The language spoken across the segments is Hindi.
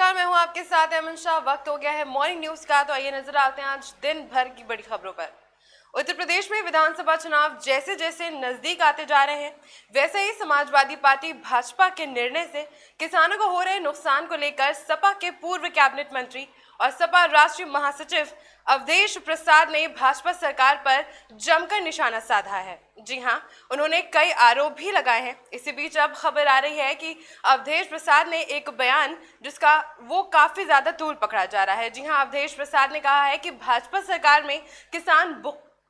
नमस्कार, मैं हूं आपके साथ अमन शाह। वक्त हो गया है मॉर्निंग न्यूज का, तो आइए नजर आते हैं आज दिन भर की बड़ी खबरों पर। उत्तर प्रदेश में विधानसभा चुनाव जैसे जैसे नजदीक आते जा रहे हैं, वैसे ही समाजवादी पार्टी भाजपा के निर्णय से किसानों को हो रहे नुकसान को लेकर सपा के पूर्व कैबिनेट मंत्री और सपा राष्ट्रीय महासचिव अवधेश प्रसाद ने भाजपा सरकार पर जमकर निशाना साधा है। जी हां, उन्होंने कई आरोप भी लगाए हैं। इसी बीच अब खबर आ रही है कि अवधेश प्रसाद ने एक बयान जिसका वो काफी ज्यादा तूल पकड़ा जा रहा है। जी हां, अवधेश प्रसाद ने कहा है कि भाजपा सरकार में किसान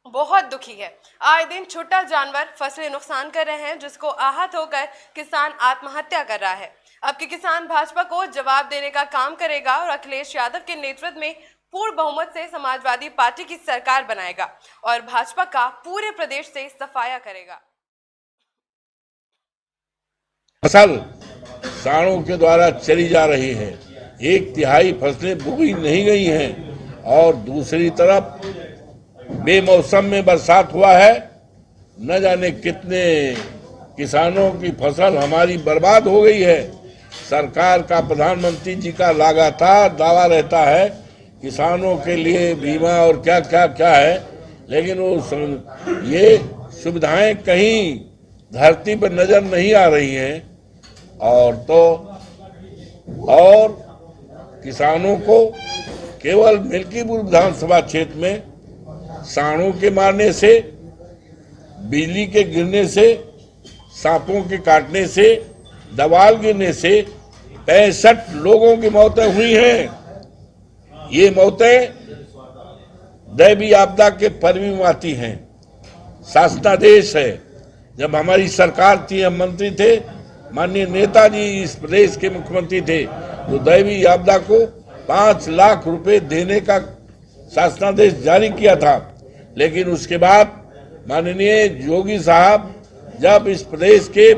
बहुत दुखी है। आए दिन छोटा जानवर फसलें नुकसान कर रहे हैं, जिसको आहत होकर किसान आत्महत्या कर रहा है। अब के किसान भाजपा को जवाब देने का काम करेगा और अखिलेश यादव के नेतृत्व में पूर्ण बहुमत से समाजवादी पार्टी की सरकार बनाएगा और भाजपा का पूरे प्रदेश से सफाया करेगा। फसल सांडों के द्वारा चली जा रही है, 1/3 फसलें बोई नहीं गई हैं और दूसरी तरफ बेमौसम में बरसात हुआ है। न जाने कितने किसानों की फसल हमारी बर्बाद हो गई है। सरकार का, प्रधानमंत्री जी का लगातार दावा रहता है किसानों के लिए बीमा और क्या क्या क्या है, लेकिन वो ये सुविधाएं कहीं धरती पर नजर नहीं आ रही हैं। और किसानों को केवल मिल्कीपुर विधानसभा क्षेत्र में सांडों के मारने से, बिजली के गिरने से, सांपों के काटने से, दवाल गिरने से 65 लोगों की मौतें हुई हैं। ये मौतें दैवीय आपदा के परिवी में आती हैं। शासनादेश है। जब हमारी सरकार थी, हम मंत्री थे, माननीय नेताजी इस प्रदेश के मुख्यमंत्री थे, तो दैवीय आपदा को 5 लाख रुपए देने का शासनादेश जारी किया था। लेकिन उसके बाद माननीय योगी साहब जब इस प्रदेश के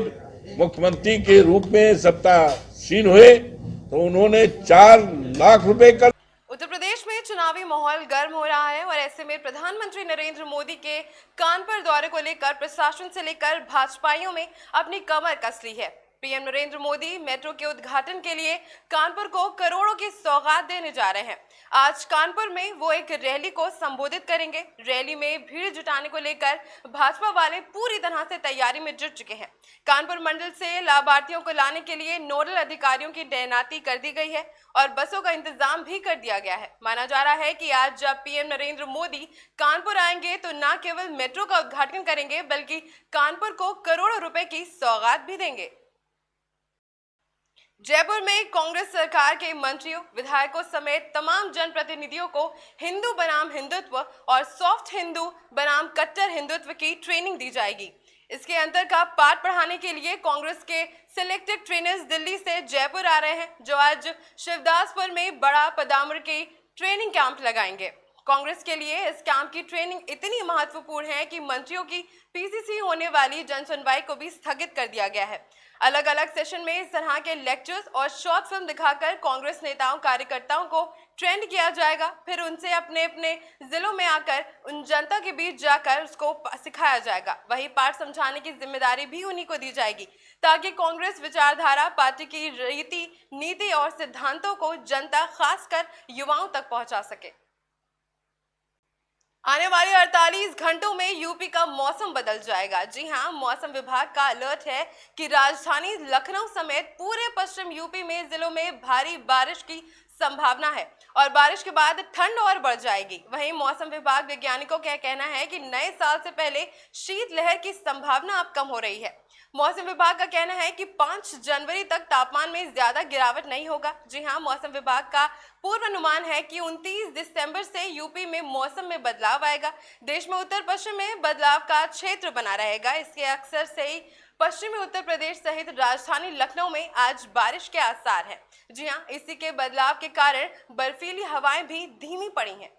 मुख्यमंत्री के रूप में सत्तासीन हुए, तो उन्होंने 4 लाख रुपए कर। उत्तर प्रदेश में चुनावी माहौल गर्म हो रहा है और ऐसे में प्रधानमंत्री नरेंद्र मोदी के कानपुर दौरे को लेकर प्रशासन से लेकर भाजपाइयों में अपनी कमर कस ली है। पीएम नरेंद्र मोदी मेट्रो के उद्घाटन के लिए कानपुर को करोड़ों की सौगात देने जा रहे हैं। आज कानपुर में वो एक रैली को संबोधित करेंगे। रैली में भीड़ जुटाने को लेकर भाजपा वाले पूरी तरह से तैयारी में जुट चुके हैं। कानपुर मंडल से लाभार्थियों को लाने के लिए नोडल अधिकारियों की तैनाती कर दी गई है और बसों का इंतजाम भी कर दिया गया है। माना जा रहा है कि आज जब पीएम नरेंद्र मोदी कानपुर आएंगे तो न केवल मेट्रो का उद्घाटन करेंगे, बल्कि कानपुर को करोड़ों रुपए की सौगात भी देंगे। जयपुर में कांग्रेस सरकार के मंत्रियों, विधायकों समेत तमाम जनप्रतिनिधियों को हिंदू बनाम हिंदुत्व और सॉफ्ट हिंदू बनाम कट्टर हिंदुत्व की ट्रेनिंग दी जाएगी। इसके अंतर का पाठ पढ़ाने के लिए कांग्रेस के सिलेक्टेड ट्रेनर्स दिल्ली से जयपुर आ रहे हैं, जो आज शिवदासपुर में बड़ा पदामर की ट्रेनिंग कैंप लगाएंगे। कांग्रेस के लिए इस कैंप की ट्रेनिंग इतनी महत्वपूर्ण है कि मंत्रियों की पीसीसी होने वाली जनसुनवाई को भी स्थगित कर दिया गया है। अलग अलग सेशन में इस तरह के लेक्चर्स और शॉर्ट फिल्म दिखाकर कांग्रेस नेताओं कार्यकर्ताओं को ट्रेंड किया जाएगा। फिर उनसे अपने अपने जिलों में आकर उन जनता के बीच जाकर उसको सिखाया जाएगा। वही पाठ समझाने की जिम्मेदारी भी उन्हीं को दी जाएगी, ताकि कांग्रेस विचारधारा, पार्टी की रीति नीति और सिद्धांतों को जनता, खासकर युवाओं तक पहुंचा सके। आने वाले 48 घंटों में यूपी का मौसम बदल जाएगा। जी हां, मौसम विभाग का अलर्ट है कि राजधानी लखनऊ समेत पूरे पश्चिम यूपी में जिलों में भारी बारिश की संभावना है और बारिश के बाद ठंड और बढ़ जाएगी। वहीं मौसम विभाग वैज्ञानिकों का कहना है कि नए साल से पहले शीतलहर की संभावना अब कम हो रही है। मौसम विभाग का कहना है कि 5 जनवरी तक तापमान में ज्यादा गिरावट नहीं होगा। जी हां, मौसम विभाग का पूर्वानुमान है कि 29 दिसंबर से यूपी में मौसम में बदलाव आएगा। देश में उत्तर पश्चिम में बदलाव का क्षेत्र बना रहेगा। इसके अक्सर से ही पश्चिमी उत्तर प्रदेश सहित राजधानी लखनऊ में आज बारिश के आसार हैं। जी हां, इसी के बदलाव के कारण बर्फीली हवाएं भी धीमी पड़ी हैं।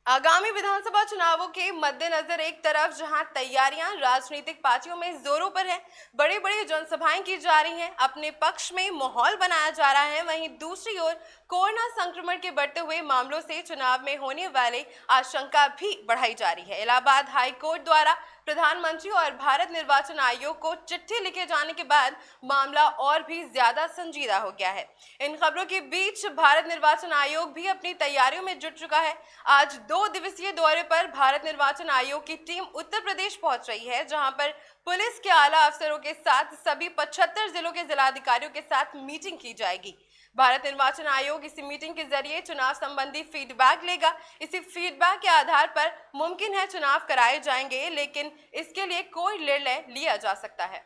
आगामी विधानसभा चुनावों के मद्देनजर एक तरफ जहां तैयारियां राजनीतिक पार्टियों में जोरों पर है, बड़ी बड़ी जनसभाएं की जा रही हैं, अपने पक्ष में माहौल बनाया जा रहा है, वहीं दूसरी ओर कोरोना संक्रमण के बढ़ते हुए मामलों से चुनाव में होने वाले आशंका भी बढ़ाई जा रही है। इलाहाबाद हाई कोर्ट द्वारा प्रधानमंत्री और भारत निर्वाचन आयोग को चिट्ठी लिखे जाने के बाद मामला और भी ज्यादा संजीदा हो गया है। इन खबरों के बीच भारत निर्वाचन आयोग भी अपनी तैयारियों में जुट चुका है। आज 2 दिवसीय दौरे पर भारत निर्वाचन आयोग की टीम उत्तर प्रदेश पहुंच रही है, जहां पर पुलिस के आला अफसरों के साथ सभी 75 जिलों के जिलाधिकारियों के साथ मीटिंग की जाएगी। भारत निर्वाचन आयोग इसी मीटिंग के जरिए चुनाव संबंधी फीडबैक लेगा। इसी फीडबैक के आधार पर मुमकिन है चुनाव कराए जाएंगे, लेकिन इसके लिए कोई निर्णय लिया जा सकता है।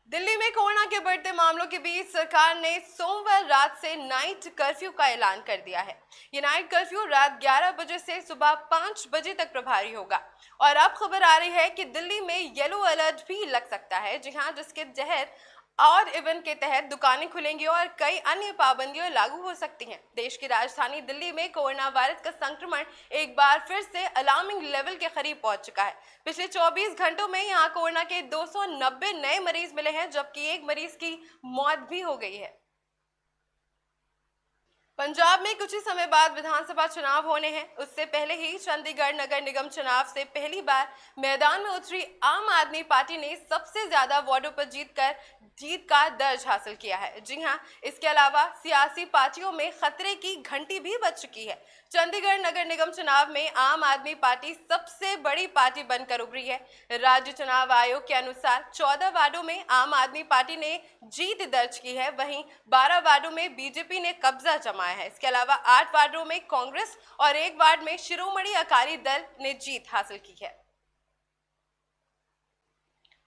दिल्ली में कोरोना के बढ़ते मामलों के बीच सरकार ने सोमवार रात से नाइट कर्फ्यू का ऐलान कर दिया है। ये नाइट कर्फ्यू रात 11 बजे से सुबह 5 बजे तक प्रभावी होगा। और अब खबर आ रही है कि दिल्ली में येलो अलर्ट भी लग सकता है, जी हाँ, जिसके तहत और इवेंट के तहत दुकानें खुलेंगी और कई अन्य पाबंदियां लागू हो सकती हैं। देश की राजधानी दिल्ली में कोरोना वायरस का संक्रमण एक बार फिर से अलार्मिंग लेवल के करीब पहुंच चुका है। पिछले 24 घंटों में यहां कोरोना के 290 नए मरीज मिले हैं, जबकि एक मरीज की मौत भी हो गई है। पंजाब में कुछ ही समय बाद विधानसभा चुनाव होने हैं। उससे पहले ही चंडीगढ़ नगर निगम चुनाव से पहली बार मैदान में उतरी आम आदमी पार्टी ने सबसे ज्यादा वार्डों पर जीत का दर्ज हासिल किया है। जी हां, इसके अलावा सियासी पार्टियों में खतरे की घंटी भी बज चुकी है। चंडीगढ़ नगर निगम चुनाव में आम आदमी पार्टी सबसे बड़ी पार्टी बनकर उभरी है। राज्य चुनाव आयोग के अनुसार 14 वार्डों में आम आदमी पार्टी ने जीत दर्ज की है, वहीं 12 वार्डों में बीजेपी ने कब्जा जमाया है। इसके अलावा 8 वार्डों में कांग्रेस और 1 वार्ड में शिरोमणि अकाली दल ने जीत हासिल की है।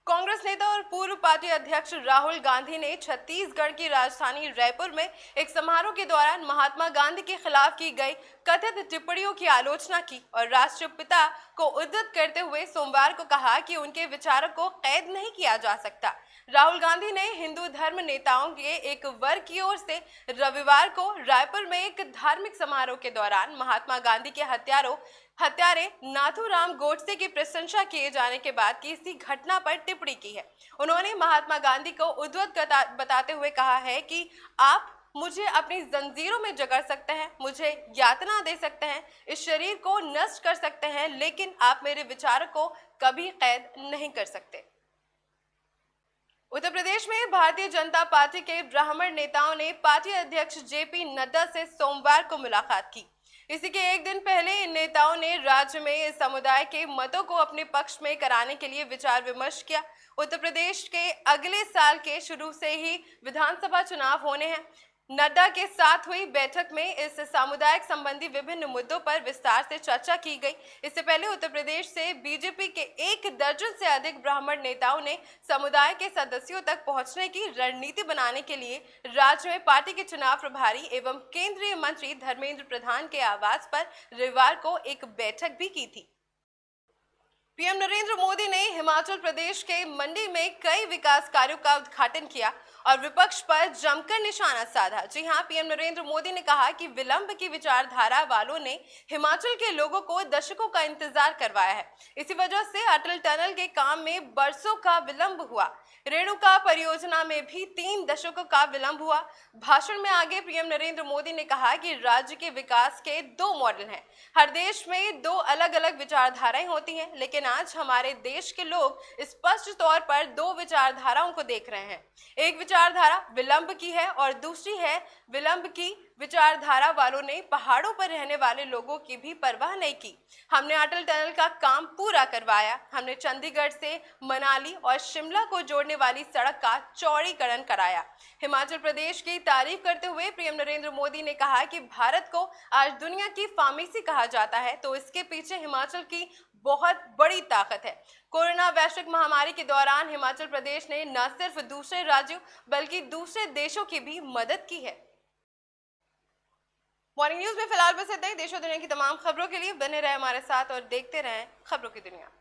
कांग्रेस नेता और पूर्व पार्टी अध्यक्ष राहुल गांधी ने छत्तीसगढ़ की राजधानी रायपुर में एक समारोह के दौरान महात्मा गांधी के खिलाफ की गई कथित टिप्पणियों की आलोचना की और राष्ट्रपिता को उद्धृत करते हुए सोमवार को कहा कि उनके विचारों को कैद नहीं किया जा सकता। राहुल गांधी ने हिंदू धर्म नेताओं के एक वर्ग की ओर से रविवार को रायपुर में एक धार्मिक समारोह के दौरान महात्मा गांधी के हत्यारे नाथूराम गोडसे की प्रशंसा किए जाने के बाद की इसी घटना पर टिप्पणी की है। उन्होंने महात्मा गांधी को उद्धृत बताते हुए कहा है कि आप मुझे अपनी जंजीरों में जकड़ सकते हैं, मुझे यातना दे सकते हैं, इस शरीर को नष्ट कर सकते हैं, लेकिन आप मेरे विचारों को कभी कैद नहीं कर सकते। उत्तर प्रदेश में भारतीय जनता पार्टी के ब्राह्मण नेताओं ने पार्टी अध्यक्ष जेपी नड्डा से सोमवार को मुलाकात की। इसी के एक दिन पहले इन नेताओं ने राज्य में इस समुदाय के मतों को अपने पक्ष में कराने के लिए विचार विमर्श किया। उत्तर प्रदेश के अगले साल के शुरू से ही विधानसभा चुनाव होने हैं। नड्डा के साथ हुई बैठक में इस सामुदायिक संबंधी विभिन्न मुद्दों पर विस्तार से चर्चा की गई। इससे पहले उत्तर प्रदेश से बीजेपी के 1 दर्जन से अधिक ब्राह्मण नेताओं ने समुदाय के सदस्यों तक पहुंचने की रणनीति बनाने के लिए राज्य में पार्टी के चुनाव प्रभारी एवं केंद्रीय मंत्री धर्मेंद्र प्रधान के आवास पर रविवार को एक बैठक भी की थी। पीएम नरेंद्र मोदी ने हिमाचल प्रदेश के मंडी में कई विकास कार्यों का उद्घाटन किया और विपक्ष पर जमकर निशाना साधा। जी हां, पीएम नरेंद्र मोदी ने कहा कि विलंब की विचारधारा वालों ने हिमाचल के लोगों को दशकों का इंतजार करवाया है। इसी वजह से अटल टनल के काम में बरसों का विलंब हुआ। रेणुका परियोजना में भी 3 दशकों का विलंब हुआ। भाषण में आगे पीएम नरेंद्र मोदी ने कहा कि राज्य के विकास के 2 मॉडल हैं। हर देश में 2 अलग अलग विचारधाराएं होती हैं, लेकिन आज हमारे देश के लोग स्पष्ट तौर पर 2 विचारधाराओं को देख रहे हैं। एक विचारधारा विलंब की है और दूसरी है विलंब की विचारधारा वालों ने पहाड़ों पर रहने वाले लोगों की भी परवाह नहीं की। हमने अटल टनल का काम पूरा करवाया। हमने चंडीगढ़ से मनाली और शिमला को जोड़ने वाली सड़क का चौड़ीकरण कराया। हिमाचल प्रदेश की तारीफ करते हुए पीएम नरेंद्र मोदी ने कहा कि भारत को आज दुनिया की फार्मेसी कहा जाता है, तो इसके पीछे हिमाचल की बहुत बड़ी ताकत है। कोरोना वैश्विक महामारी के दौरान हिमाचल प्रदेश ने न सिर्फ दूसरे राज्यों बल्कि दूसरे देशों की भी मदद की है। मॉर्निंग न्यूज में फिलहाल बस इतना ही। देश और दुनिया की तमाम खबरों के लिए बने रहे हमारे साथ और देखते रहें खबरों की दुनिया।